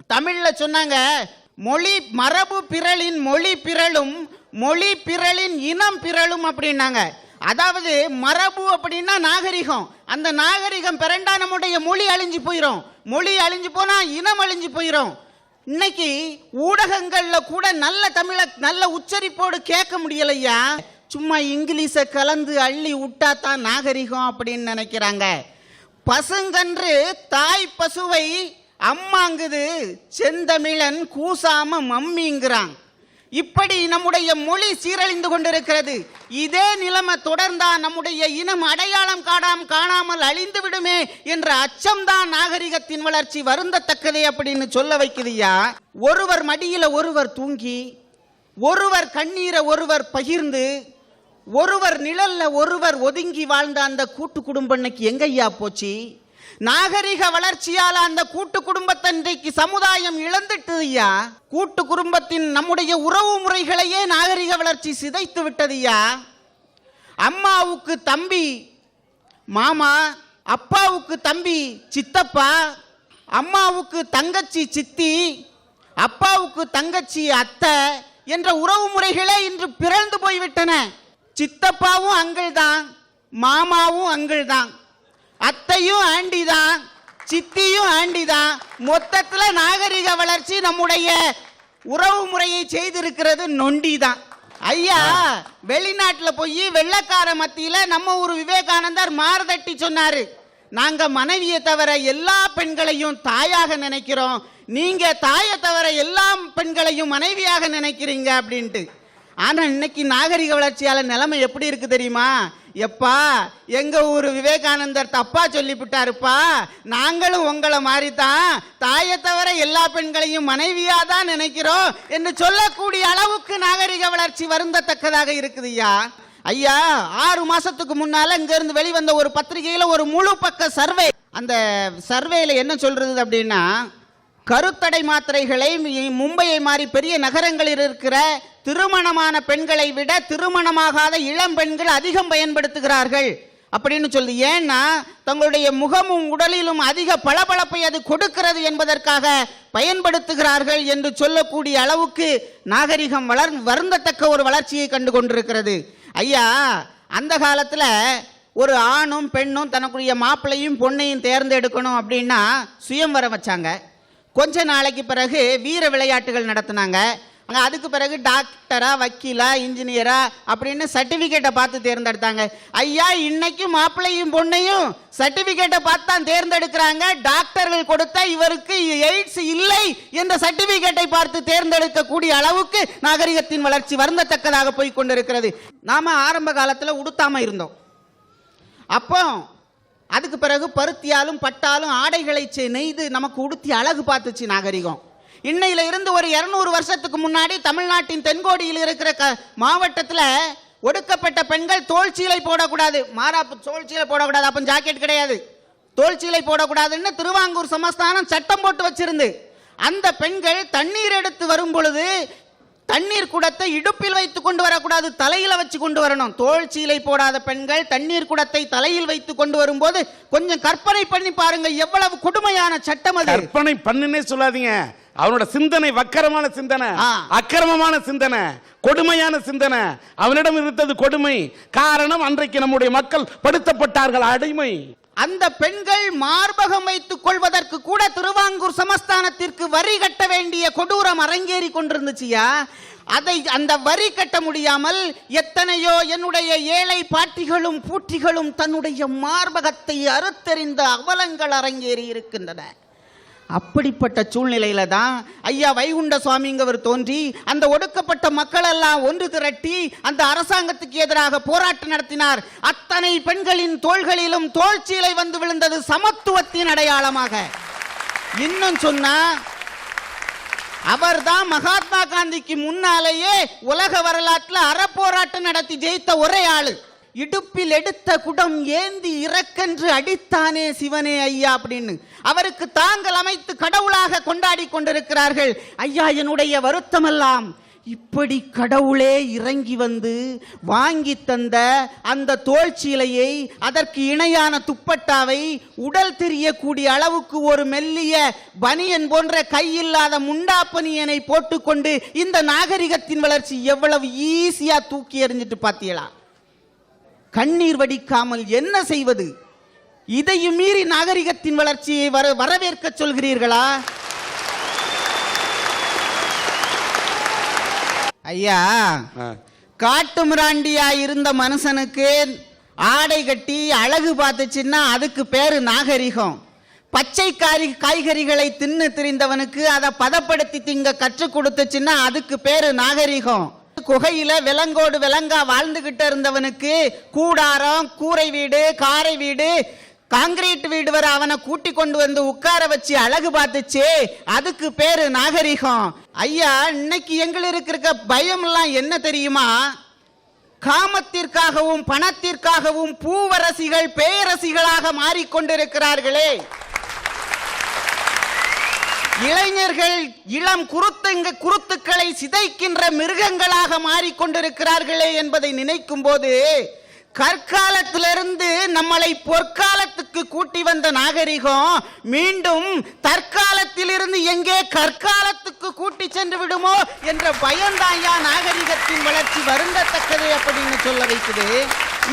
தமிழ்ல சொன்னாங்க, மொழி மரபு பிறலின் மொழி பிறலும் மொழி பிறலின் இனம் பிறலும் அப்படின்னாங்க. அதாவது மரபு அப்படின்னா நாகரிகம், அந்த நாகரிகம் பிறண்டா நம்முடைய மொழி அழிஞ்சு போயிடும், மொழி அழிஞ்சு போனா இனம் அழிஞ்சு போயிடும். இன்னைக்கு ஊடகங்கள்ல கூட நல்ல தமிழை நல்ல உச்சரிப்போடு கேட்க முடியலையா, சும்மா இங்கிலீஷை கலந்து அள்ளி விட்டா தான் நாகரிகம் அப்படின்னு நினைக்கிறாங்க. பசுங்கன்று தாய் பசுவை அம்மாங்குது, செந்தமிழன் கூசாம மம்மிங்கிறான். இப்படி நம்முடைய மொழி சீரழிந்து கொண்டிருக்கிறது. இதே நிலைமை தொடர்ந்தா நம்முடைய இனம் அடையாளம் காணாமல் அழிந்து விடுமே என்ற அச்சம்தான் நாகரிகத்தின் வளர்ச்சி வருந்தத்தக்கதே அப்படின்னு சொல்ல வைக்குதுயா. ஒருவர் மடியில ஒருவர் தூங்கி, ஒருவர் கண்ணீரை ஒருவர் பகிர்ந்து, ஒருவர் நிழல்ல ஒருவர் ஒதுங்கி வாழ்ந்த அந்த கூட்டு குடும்பம் இன்னைக்கு எங்கய்யா போச்சு? நாகரிக வளர்ச்சியால் அந்த கூட்டு குடும்பத்தை இன்றைக்கு சமுதாயம் இழந்துட்டுயா. கூட்டு குடும்பத்தின் நம்முடைய உறவு முறைகளையே நாகரிக வளர்ச்சி சிதைத்து விட்டதுயா. அம்மாவுக்கு தம்பி மாமா, அப்பாவுக்கு தம்பி சித்தப்பா, அம்மாவுக்கு தங்கச்சி சித்தி, அப்பாவுக்கு தங்கச்சி அத்தை என்ற உறவு முறைகளே இன்று பிறந்து போய்விட்டன. சித்தப்பாவும் அங்கிள் தான், மாமாவும் அங்கிள் தான், அத்தையும் ஆண்டி தான், சித்தியும் ஆண்டி தான். மொத்தத்தில் நாகரிக வளர்ச்சி நம்முடைய உறவு முறையை செய்திருக்கிறது நொண்டி தான். ஐயா, வெளிநாட்டில் போய் வெள்ளக்கார மத்தியில் நம்ம ஒரு விவேகானந்தர் மார்தட்டி சொன்னாரு, நாங்க மனைவியை தவிர எல்லா பெண்களையும் தாயாக நினைக்கிறோம், நீங்க தாயை தவிர எல்லா பெண்களையும் மனைவியாக நினைக்கிறீங்க அப்படின்ட்டு. ஆனா இன்னைக்கு நாகரிக வளர்ச்சியால நிலைமை எப்படி இருக்கு தெரியுமா? எப்பா, எங்க ஊர் விவேகானந்தர் தப்பா சொல்லிவிட்டாருப்பா, நாங்களும் உங்களை மாதிரிதான் தாயை தவிர எல்லா பெண்களையும் மனைவியா தான் நினைக்கிறோம் என்று சொல்லக்கூடிய அளவுக்கு நாகரிக வளர்ச்சி வருந்தத்தக்கதாக இருக்குதுயா. ஐயா, 6 மாசத்துக்கு முன்னால இங்க இருந்து வெளிவந்த ஒரு பத்திரிகையில ஒரு முழு பக்க சர்வே. அந்த சர்வேல என்ன சொல்றது அப்படின்னா, கருத்தடை மாத்திரைகளை மும்பையை மாதிரி பெரிய நகரங்களில் இருக்கிற திருமணமான பெண்களை விட திருமணமாகாத இளம் பெண்கள் அதிகம் பயன்படுத்துகிறார்கள் அப்படின்னு சொல்லி. ஏன்னா தங்களுடைய முகமும் உடலிலும் அதிக பளபளப்பை அது கொடுக்கிறது என்பதற்காக பயன்படுத்துகிறார்கள் என்று சொல்லக்கூடிய அளவுக்கு நாகரிகம் வருந்தத்தக்க ஒரு வளர்ச்சியை கண்டு கொண்டிருக்கிறது. ஐயா, அந்த காலத்தில் ஒரு ஆணும் பெண்ணும் தனக்குரிய மாப்பிள்ளையும் பொண்ணையும் தேர்ந்தெடுக்கணும் அப்படின்னா சுயம்வரம் வச்சாங்க. கொஞ்ச நாளைக்கு பிறகு வீர விளையாட்டுகள் நடத்தினாங்க. அதுக்கு பிறகு டாக்டரா, வக்கீலா, இன்ஜினியரா அப்படின்னு சர்டிபிகேட்டை பார்த்து தேர்ந்தெடுத்தாங்க. ஐயா, இன்னைக்கும் மாப்பிள்ளையும் பொண்ணையும் சர்டிபிகேட்டை பார்த்து தான் தேர்ந்தெடுக்கிறாங்க. டாக்டர்கள் கொடுத்த இவருக்கு எய்ட்ஸ் இல்லை என்ற சர்டிபிகேட்டை பார்த்து தேர்ந்தெடுக்கக்கூடிய அளவுக்கு நாகரிகத்தின் வளர்ச்சி வருந்தத்தக்கதாக போய் கொண்டிருக்கிறது. நாம ஆரம்ப காலத்தில் உடுத்தாம இருந்தோம். அப்போ அதுக்கு பிறகு பருத்தியாலும் பட்டாலும் ஆடைகளை நெய்து நமக்கு உடுத்தி அழகு பார்த்துச்சு நாகரிகம். இன்னையில இருந்து ஒரு 200 வருஷத்துக்கு முன்னாடி தமிழ்நாட்டின் தென்கோடியில் இருக்கிற மாவட்டத்தில் ஒடுக்கப்பட்ட பெண்கள் தோல் சீலை போடக்கூடாது, மாறாப்பு தோல் சீலை போடக்கூடாது, அப்போ ஜாக்கெட் கிடையாது, தோல் சீலை போடக்கூடாதுன்னு திருவாங்கூர் சமஸ்தானம் சட்டம் போட்டு வச்சிருந்து, அந்த பெண்கள் தண்ணீர் எடுத்து வரும் பொழுது தண்ணீர் குடத்தை இடுப்பில் வைத்து கொண்டு வரக்கூடாது, தலையில வச்சு கொண்டு வரணும். தோல் சீலை போடாத பெண்கள் தண்ணீர் குடத்தை தலையில் வைத்து கொண்டு வரும்போது கொஞ்சம் கற்பனை பண்ணி பாருங்க, எவ்வளவு கொடுமையான சட்டம் அது. கற்பனை பண்ணுன்னே சொல்லாதீங்க, அவனோட சிந்தனை வக்கரமான சிந்தனை, அக்கிரமமான சிந்தனை, கொடுமையான சிந்தனை. அவனிடம் இருந்தது கொடுமை. காரணம், அன்றைக்கு நம்முடைய மக்கள் படுத்தப்பட்டார்கள், அடிமை. அந்த பெண்கள் மார்பகம் வைத்துக் கொள்வதற்கு கூட திருவாங்கூர் சமஸ்தானத்திற்கு வரி கட்ட வேண்டிய கொடூரம் அரங்கேறி கொண்டிருந்துச்சியா. அதை அந்த வரி கட்ட முடியாமல் எத்தனையோ என்னுடைய ஏழை பாட்டிகளும் பூட்டிகளும் தன்னுடைய மார்பகத்தை அறுத்தெறிந்த அவலங்கள் அரங்கேறி இருக்கின்றன. அப்படிப்பட்ட சூழ்நிலையில தான் ஐயா வைகுண்ட சுவாமிங்கவர் தோன்றி அந்த ஒடுக்கப்பட்ட மக்கள் எல்லாம் ஒன்று திரட்டி அந்த அரசாங்கத்துக்கு எதிராக போராட்டம் நடத்தினார். அத்தனை பெண்களின் தோள்களிலும் தோல் சீலை வந்து விழுந்தது சமத்துவத்தின் அடையாளமாக. இன்னும் சொன்னா, அவர்தான் மகாத்மா காந்திக்கு முன்னாலேயே உலக வரலாற்றில் அறப்போராட்டம் நடத்தி ஜெயித்த ஒரே ஆளு. இடுப்பில் எடுத்த குடம் ஏந்தி இறக்கென்று அடித்தானே சிவனே ஐயா அப்படின்னு அவருக்கு தாங்கள் அமைத்து கடவுளாக கொண்டாடி கொண்டிருக்கிறார்கள். ஐயா, என்னுடைய வருத்தமெல்லாம் இப்படி கடவுளே இறங்கி வந்து வாங்கி தந்த அந்த தோல் சீலையை, அதற்கு இணையான துப்பட்டாவை, உடல் தெரியக்கூடிய அளவுக்கு ஒரு மெல்லிய பனியன் போன்ற கையில்லாத முண்டாப்பனியனை போட்டுக்கொண்டு இந்த நாகரிகத்தின் வளர்ச்சி எவ்வளவு ஈஸியா தூக்கி எறிஞ்சிட்டு பார்த்தீங்களா? கண்ணீர் வடிக்காமல் என்ன செய்வது? இதையும் மீறி நாகரிகத்தின் வளர்ச்சியை வரவேற்க சொல்கிறீர்களா? ஐயா, காட்டு மிராண்டியா இருந்த மனுஷனுக்கு ஆடை கட்டி அழகு பார்த்துச்சுன்னா அதுக்கு பேரு நாகரிகம். பச்சை காய்கறிகளை தின்னு திரிந்தவனுக்கு அதை பதப்படுத்தி திங்க கற்றுக் கொடுத்துச்சுன்னா அதுக்கு பேரு நாகரிகம். குகையில விலங்கோடு விலங்கா வாழ்ந்துகிட்டு இருந்தவனுக்கு கூடாரம், கூரை வீடு, காரை வீடு, காங்கிரீட் வீடு வர அவனை கூட்டி கொண்டு வந்து உட்கார வச்சு அழகு பார்த்துச்சு, அதுக்கு பேரு நாகரிகம். ஐயா, இன்னைக்கு எங்களுக்கு இருக்க பயம் எல்லாம் என்ன தெரியுமா? காமத்திற்காகவும் பணத்திற்காகவும் பூவரசிகள் பேரரசிகளாக மாறிக்கொண்டிருக்கிறார்களே. இளைஞர்கள் இளம் குருத்துக்களை சிதைக்கின்ற மிருகங்களாக மாறிக்கொண்டிருக்கிறார்களே என்பதை நினைக்கும் போது, கற்காலத்திலிருந்து நம்மளை பொற்காலத்துக்கு கூட்டி வந்த நாகரிகம் மீண்டும் தற்காலத்திலிருந்து எங்கே கற்காலத்துக்கு கூட்டி சென்று விடுமோ என்ற பயந்தாயா நாகரிகத்தின் வளர்ச்சி வருந்தத்தக்கது அப்படின்னு சொல்ல வைக்குது.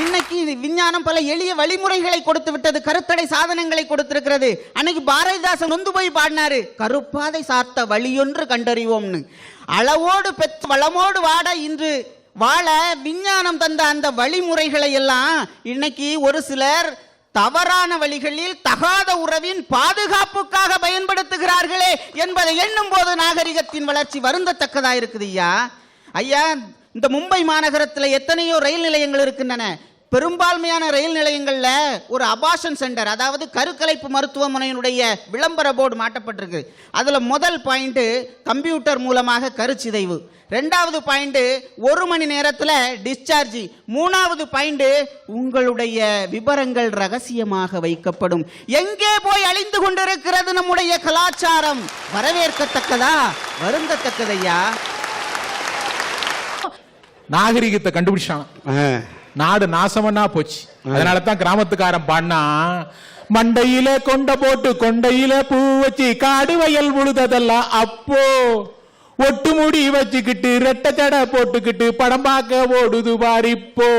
இன்னைக்கு விஞ்ஞானம் பல எளிய வழிமுறைகளை கொடுத்து விட்டது, கருத்தடை சாதனங்களை கொடுத்திருக்கிறது. அன்னைக்கு பாரதிதாசன் நொந்து போய் பாடினாரு, கருப்பாதை சார்த்த வழியொன்று கண்டறிவோம்னு. அளவோடு பெற்று வளமோடு வாட இன்று வாழ விஞ்ஞானம் தந்த அந்த வழிமுறைகளை எல்லாம் இன்னைக்கு ஒரு சிலர் தவறான வழிகளில் தகாத உறவின் பாதுகாப்புக்காக பயன்படுத்துகிறார்களே என்பதை எண்ணும் போது நாகரிகத்தின் வளர்ச்சி வருந்தத்தக்கதா இருக்குது. ஐயா, இந்த மும்பை மாநகரத்தில் எத்தனையோ ரயில் நிலையங்கள் இருக்கின்றன. பெரும்பான்மையான ரயில் நிலையங்கள்ல ஒரு அபார்ஷன் சென்டர், அதாவது கருக்கலைப்பு மருத்துவமனையினுடைய விளம்பர போர்டு மாட்டப்பட்டிருக்கு. அதுல முதல் பாயிண்ட் கம்ப்யூட்டர் மூலமாக கருச்சிதைவு, ரெண்டாவது பாயிண்ட் 1 மணி நேரத்தில் டிஸ்சார்ஜ், மூணாவது பாயிண்ட் உங்களுடைய விவரங்கள் ரகசியமாக வைக்கப்படும். எங்கே போய் அழிந்து கொண்டிருக்கிறது நம்முடைய கலாச்சாரம்? வரவேற்கத்தக்கதா வருந்தத்தக்கதையா? நாகரிகத்தை கண்டுபிடிச்சான், நாடு நாசமன்னா போச்சு. அதனால தான் கிராமத்துக்காரன் பாடினா, மண்டையில கொண்ட போட்டு கொண்டையில பூ வச்சு காடு வயல் உழுததெல்லாம் அப்போ, ஒட்டு முடி வச்சுக்கிட்டு ரெட்ட தடை போட்டுக்கிட்டு படம் பார்க்க ஓடுது பாரிப்போ,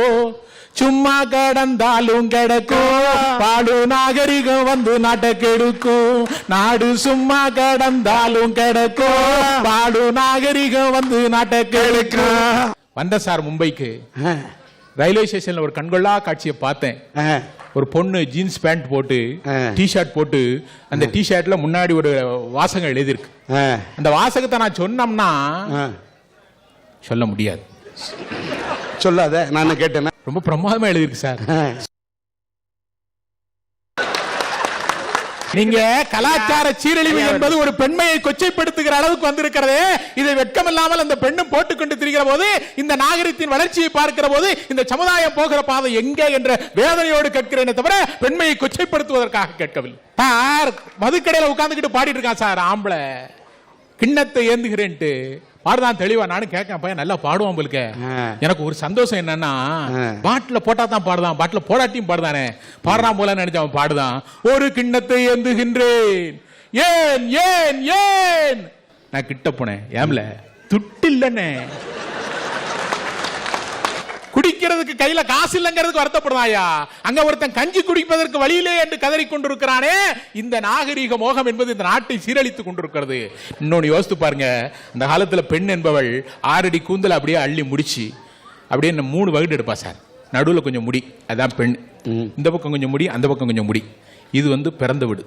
சும்மா கடந்தாலும் கிடக்கும் பாடு நாகரிகம் வந்து நாட்டை கெடுக்கும், நாடு சும்மா கடந்தாலும் கிடக்கும் பாடு நாகரிகம் வந்து நாட்டை கெடுக்கும். வந்த சார் மும்பைக்கு, ரயில்வே ஸ்டேஷன்ல ஒரு கண்கொள்ளா காட்சியை பார்த்தேன். ஒரு பொண்ணு ஜீன்ஸ் பேண்ட் போட்டு டிஷர்ட் போட்டு, அந்த டிஷர்ட்ல முன்னாடி ஒரு வாசகம் எழுதியிருக்கு. அந்த வாசகத்தை நான் சொன்னோம்னா சொல்ல முடியாது. சொல்லாத, நான் கேட்டேன். ரொம்ப பிரமாதமா எழுதியிருக்கு சார். நீங்க கலாச்சார சீரழிவு என்பது ஒரு பெண்மையை கொச்சைப்படுத்துகிற அளவுக்கு வந்திருக்கிறது. இதை வெட்கமில்லாமல் அந்த பெண்ணும் போட்டுக்கொண்டு திரிகிற போது, இந்த நாகரிகத்தின் வளர்ச்சியை பார்க்கிற போது, இந்த சமுதாயம் போகிற பாதை எங்கே என்ற வேதனையோடு கேட்கிறேனே தவிர பெண்மையை கொச்சைப்படுத்துவதற்காக கேட்கவில்லை. சார் மதுக்கடையில உட்கார்ந்துக்கிட்டு பாடிட்டு இருக்கான் சார் ஆம்பளை, கிண்ணத்தை ஏந்துகிறேன்ட்டு பாடுதான் தெளிவா. நானும் கேட்க, பையன் நல்லா பாடுவான் உங்களுக்கு. எனக்கு ஒரு சந்தோஷம் என்னன்னா, பாட்டில போட்டா தான் பாடுதான், பாட்டில போடாட்டியும் பாடுதானே, பாடுறான் போல நினைச்சு அவன் பாடுதான். ஒரு கிண்ணத்தை ஏந்துகின்றேன், ஏன் ஏன் ஏன். நான் கிட்ட போனேன், ஏம்ல துட்டு இல்லன்னு, குடிக்கிறதுக்கு கையில காசு இல்லங்கிறதுக்கு வருத்தப்படுறாயா, அங்க ஒருத்தன் கஞ்சி குடிப்பதற்கு வழியிலே என்று கதறி கொண்டிருக்கிறானே. இந்த நாகரீக மோகம் என்பது இந்த நாட்டை சீரழித்துக் கொண்டிருக்கிறது. இன்னொன்னு யோசித்து பாருங்க, அந்த காலத்துல பெண் என்பவள் 6 அடி கூந்தல் அப்படியே அள்ளி முடிச்சு அப்படியே 3 வகுடு எடுப்பா சார். நடுவில் கொஞ்சம் முடி, அதான் பெண். இந்த பக்கம் கொஞ்சம் முடி, அந்த பக்கம் கொஞ்சம் முடி. இது வந்து பிறந்த வீடு,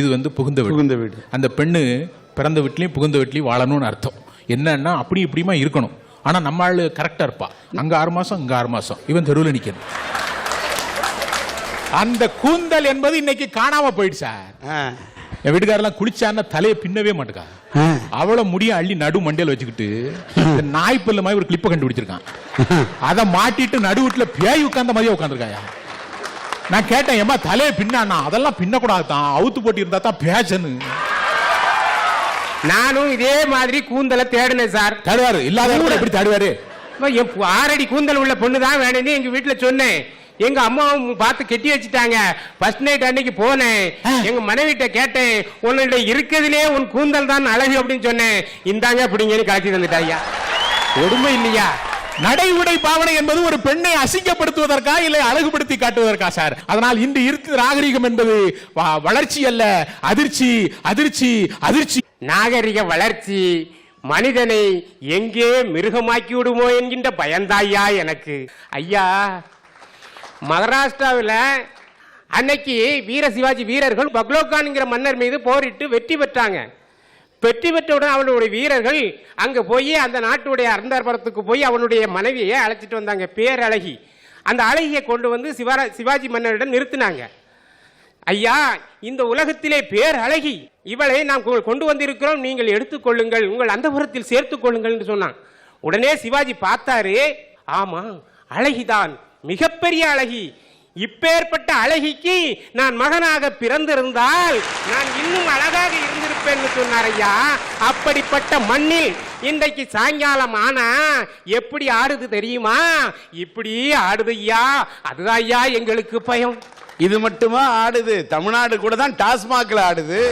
இது வந்து புகுந்த வீடு. அந்த பெண்ணு பிறந்த வீட்லயும் புகுந்த வீட்லயும் வாழணும்னு அர்த்தம். என்னன்னா அப்படி இப்படிமா இருக்கணும். ஆனா நம்ம ஆளு கரெக்டா இருப்பா, அங்க 6 மாசம் இங்க 6 மாசம், இவன் தெருவில் நிக்கணும். அந்த கூந்தல் என்பது இன்னைக்கு காணாம போயிடுச்சு சார். என் வீட்டுக்காரெல்லாம் குளிச்சான்னா தலையை பின்னவே மாட்டேக்கா, அவ்வளவு முடிய அள்ளி நடு மண்டையில வச்சுக்கிட்டு நாய்ப்பல்ல மாதிரி ஒரு கிளிப்பை கண்டுபிடிச்சிருக்கான். அதை மாட்டிட்டு நடு வீட்டுல பேய் உட்கார்ந்த மாதிரியே உட்காந்துருக்காயா. நான் கேட்டேன், ஏமா தலையை பின்னா? அதெல்லாம் பின்னக்கூடாது தான், அவுத்து போட்டி இருந்தா தான் பேஷனு. நானும் இதே மாதிரி கூந்தலை தேடினேன் சார். தேடுவாரு, இல்லாத எப்படி தேடுவாரு? 6 அடி கூந்தல் உள்ள பொண்ணு தான் வேணும்னு எங்க வீட்டுல சொன்னேன். எங்க அம்மாவும் பார்த்து கெட்டி வச்சுட்டாங்க. ஃபர்ஸ்ட் நைட் அன்னைக்கு போனேன், எங்க மனைவிட்ட கேட்டேன், உன்னுடைய இருக்கிறதுலே உன் கூந்தல் தான் அழகு அப்படின்னு சொன்னேன். இந்தாங்க அப்படிங்கன்னு கலத்தி தந்துட்டாயா. கொடுமை இல்லையா? நடை உடை பாவனை என்பது ஒரு பெண்ணை அசிங்கப்படுத்துவதற்கா இல்லை அழகுபடுத்தி காட்டுவதற்கா சார்? அதனால் இன்று இருக்கிற நாகரிகம் என்பது வளர்ச்சி அல்ல, அதிர்ச்சி அதிர்ச்சி அதிர்ச்சி. நாகரிக வளர்ச்சி மனிதனை எங்கே மிருகமாக்கி விடுமோ என்கின்ற பயந்தாயா எனக்கு. ஐயா, மகாராஷ்டிராவில் அன்னைக்கு வீர சிவாஜி வீரர்கள் பக்லோகான்ங்கிற மன்னர் மீது போரிட்டு வெற்றி பெற்றாங்க. வெற்றி பெற்றவுடன் அவனுடைய வீரர்கள் அங்க போய் அந்த நாட்டுடைய அந்தர்புரத்துக்கு போய் அவனுடைய மனைவியை அழைச்சிட்டு வந்தாங்க, பேரழகி. அந்த அழகியை கொண்டு வந்து சிவாஜி மன்னரிடம் நிறுத்தினாங்க. ஐயா, இந்த உலகத்திலே பேரழகி இவளை நாம் கொண்டு வந்திருக்கிறோம், நீங்கள் எடுத்துக்கொள்ளுங்கள், உங்கள் அந்தப்புரத்தில் சேர்த்துக் கொள்ளுங்கள் என்று சொன்னான். உடனே சிவாஜி பார்த்தாரு, ஆமா அழகிதான், மிகப்பெரிய அழகி. இப்பேற்பட்ட அழகிக்கு நான் மகனாக பிறந்திருந்தால் நான் இன்னும் அழகாக இருந்திருப்பேன்னு சொன்னார் ஐயா. அப்படிப்பட்ட மண்ணில் இன்றைக்கு சாயங்காலம் ஆனா எப்படி ஆடுது தெரியுமா? இப்படி ஆடுது ஐயா. அதுதான் ஐயா எங்களுக்கு பயம். இது மட்டுமா ஆடுது? தமிழ்நாடு கூட தான் டாஸ்மாக்ல ஆடுது.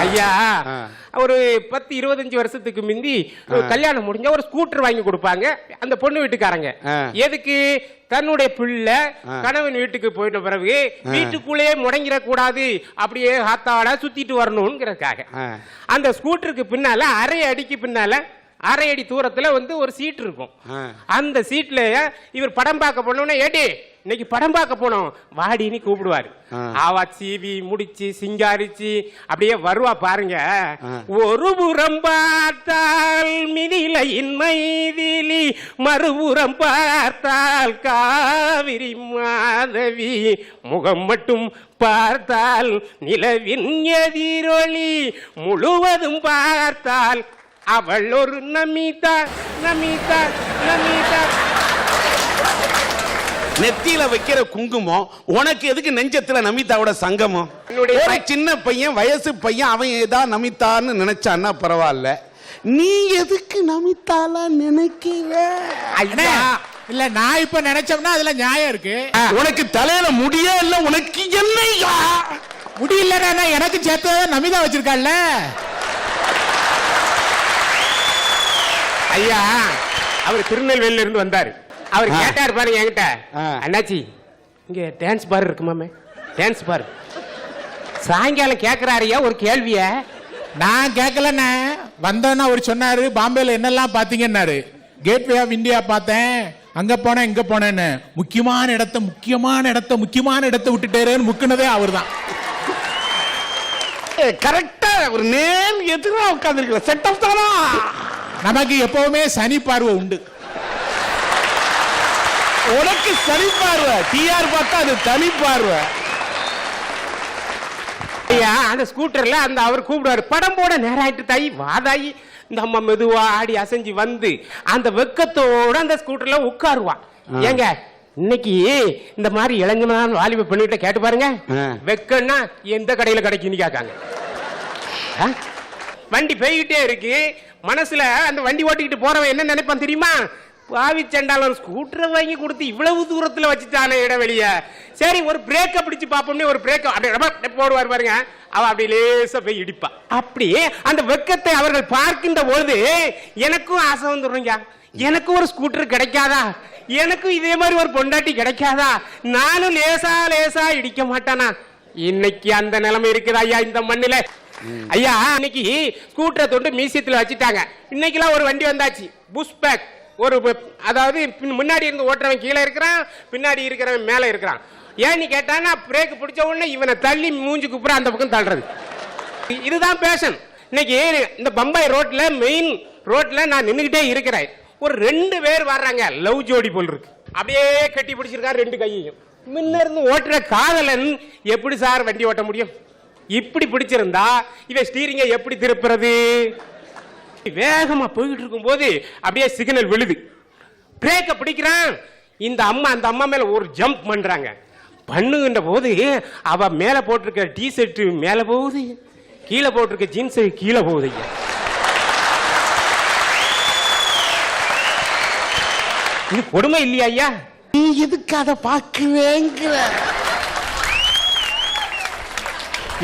ஐயா, ஒரு 10-25 வருஷத்துக்கு முந்தி கல்யாணம் முடிஞ்ச ஒரு ஸ்கூட்டர் வாங்கி கொடுப்பாங்க அந்த பொண்ணு வீட்டுக்காரங்க. எதுக்கு? தன்னுடைய பிள்ளை கணவன் வீட்டுக்கு போயிட்ட பிறகு வீட்டுக்குள்ளேயே முடங்கிட கூடாது, அப்படியே ஹாத்தாட சுத்திட்டு வரணும்ங்கிறதுக்காக. அந்த ஸ்கூட்டருக்கு பின்னால அரை அடிக்கு பின்னால அரை அடி தூரத்துல வந்து ஒரு சீட் இருக்கும். அந்த சீட்ல இவர் படம் பார்க்க போனோம்னா, ஏடி இன்னைக்கு படம் பார்க்க போனோம் வாடின்னு கூப்பிடுவாரு. ஆவா சீவி முடிச்சு சிங்காரிச்சு அப்படியே வருவா பாருங்க. ஒரு புறம் பார்த்தால் மிதிலையின் மைதிலி, மறுபுறம் பார்த்தால் காவிரி மாதவி, முகம் மட்டும் பார்த்தால் நிலவின் எதிரொளி, முழுவதும் பார்த்தால் அவள் ஒரு நமிதா நமிதா நமிதா. நெத்தியில வைக்கிற குங்குமம் உனக்கு எதுக்கு நெஞ்சத்துல நமிதாவோட சங்கமம்? ஒரு சின்ன பையன், வயசு பையன், அவன் ஏதா நமிதான்னு நினைச்சான்னா பரவாயில்ல, நீ எதுக்கு நமிதால நினைக்கிற? இல்ல நான் இப்ப நினைச்சோம்னா அதுல நியாயம் இருக்கு. உனக்கு தலையில முடியே இல்ல, உனக்கு என்னையா முடியலன்னா எனக்கு சேர்த்து நமிதா வச்சிருக்காள்ல. ஐயா, அவர் திருநெல்வேலியில இருந்து வந்தாரு. அவர் கேட்டாரு பாருங்க என்கிட்ட, அண்ணாச்சி இங்க டான்ஸ் பார் இருக்குமாமே, டான்ஸ் பார். சாயங்காலம் கேட்கிறாரியா ஒரு கேள்விய. நான் கேட்கலண்ணே, வந்தோன்னா அவர் சொன்னாரு பாம்பேல என்னெல்லாம் பாத்தீங்கன்னாரு. கேட்வே ஆஃப் இந்தியா பார்த்தேன், அங்க போனேன் இங்க போனேன்னு. முக்கியமான இடத்தை விட்டுட்டேன்னு முக்குனதே அவர் தான். கரெக்டா ஒரு நேம் எதுனா உட்கார்ந்து செட்டப் தானா. நமக்கு எப்பவுமே சனி பார்வை உண்டு. உனக்கு சனி பார்வை, டிஆர் பார்த்தா அது தனி பார்வை. அந்த ஸ்கூட்டர்ல அந்த அவர் கூப்பிடுவாரு, படம் போட நேரம் ஆயிட்டு தாயி வாதாயி. இந்த அம்மா மெதுவா ஆடி அசைஞ்சு வந்து அந்த வெக்கத்தோட அந்த ஸ்கூட்டர்ல உட்காருவா. ஏங்க இன்னைக்கு இந்த மாதிரி இளைஞனான வாலிப பண்ணிட்ட கேட்டு பாருங்க, வெக்கன்னா எந்த கடையில கிடைக்குன்னு கேட்காங்க. வண்டி போய்கிட்டே இருக்கு, மனசுல அந்த வண்டி ஓட்டிக்கிட்டு போறவன் என்ன நினைப்பான் தெரியுமா? பாவி சண்டாளன் ஸ்கூட்டரை வாங்கி கொடுத்து இவ்வளவு தூரத்துல வச்சுட்டானே இடைவெளிய, சரி ஒரு பிரேக்க பிடிச்சு பாப்போம்னு ஒரு பிரேக் அப்படியே போடுவார் பாருங்க, அவ அப்படி லேசா போய் இடிப்பா. அப்படியே அந்த வெக்கத்தை அவர்கள் பார்க்கின்ற பொழுது எனக்கும் ஆசை வந்துடுங்க, எனக்கும் ஒரு ஸ்கூட்டர் கிடைக்காதா, எனக்கும் இதே மாதிரி ஒரு பொண்டாட்டி கிடைக்காதா, நானும் லேசா லேசா இடிக்க மாட்டானா? இன்னைக்கு அந்த நிலைமை இருக்குதா ஐயா இந்த மண்ணில? ஐயா, இன்னைக்கு ஸ்கூட்டரை தொண்டு மியூசியத்தில் வச்சுட்டாங்க. இன்னைக்கெல்லாம் ஒரு வண்டி வந்தாச்சு, புஷ் பேக். ஒரு அதாவது முன்னாடி இருந்து ஓட்டுறவன் கீழே இருக்கிறான், பின்னாடி இருக்கிறவன் மேலே இருக்கிறான். ஏன்னு கேட்டான்னா பிரேக் பிடிச்ச உடனே இவனை தள்ளி மூஞ்சி குப்புற அந்த பக்கம் தள்ளுறது. இதுதான் பேஷன். இன்னைக்கு இந்த பம்பாய் ரோட்ல, மெயின் ரோட்ல நான் நின்றுகிட்டே இருக்கிறேன். ஒரு 2 பேர் வர்றாங்க, லவ் ஜோடி போல் இருக்கு, அப்படியே கட்டி பிடிச்சிருக்காரு 2 கையையும். முன்ன இருந்து ஓட்டுற காதலன் எப்படி சார் வண்டி ஓட்ட முடியும்? இப்படி பிடிச்சிருந்தா இவன் ஸ்டீரிங்கை எப்படி திருப்புறது? வேகமா போயிட்டு இருக்கும் போது அப்படியே சிக்னல் விழுது, பிரேக்க பிடிக்கிறான். இந்த அம்மா அந்த அம்மா மேல ஒரு ஜம்ப் பண்றாங்க. பண்ணுகின்ற போது அவ மேல போட்டிருக்க டி ஷர்ட் மேல போகுது, கீழே போட்டிருக்க ஜீன்ஸ் கீழே போகுது ஐயா. இது கொடுமை இல்லையா ஐயா? நீ எதுக்கு அதை பார்க்குவேங்கிற?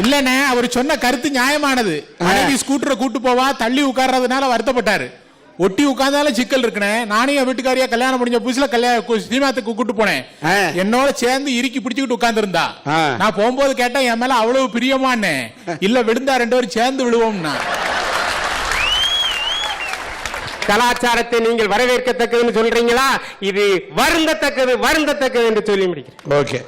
இல்லண்ணே, அவர் சொன்ன கருத்து நியாயமானது. மனைவி ஸ்கூட்டரை கூட்டு போவா, தள்ளி உட்கார்றதுனால வருத்தப்பட்டாரு. ஒட்டி உட்கார்ந்தாலும் சிக்கல் இருக்குனே. நானே என் வீட்டுக்காரியா கல்யாணம் முடிஞ்ச புதுசுல சினிமாத்துக்கு கூட்டு போனேன். என்னோட சேர்ந்து இறுக்கி பிடிச்சிக்கிட்டு உட்கார்ந்து இருந்தா. நான் போகும்போது கேட்டேன், என் மேல அவ்வளவு பிரியமானே. இல்ல விழுந்தா 2 பேரும் சேர்ந்து விழுவோம்னா. கலாச்சாரத்தை நீங்கள் வரவேற்கத்தக்கதுன்னு சொல்றீங்களா? இது வருந்தத்தக்கது என்று சொல்லி முடிக்கிறேன். ஓகே.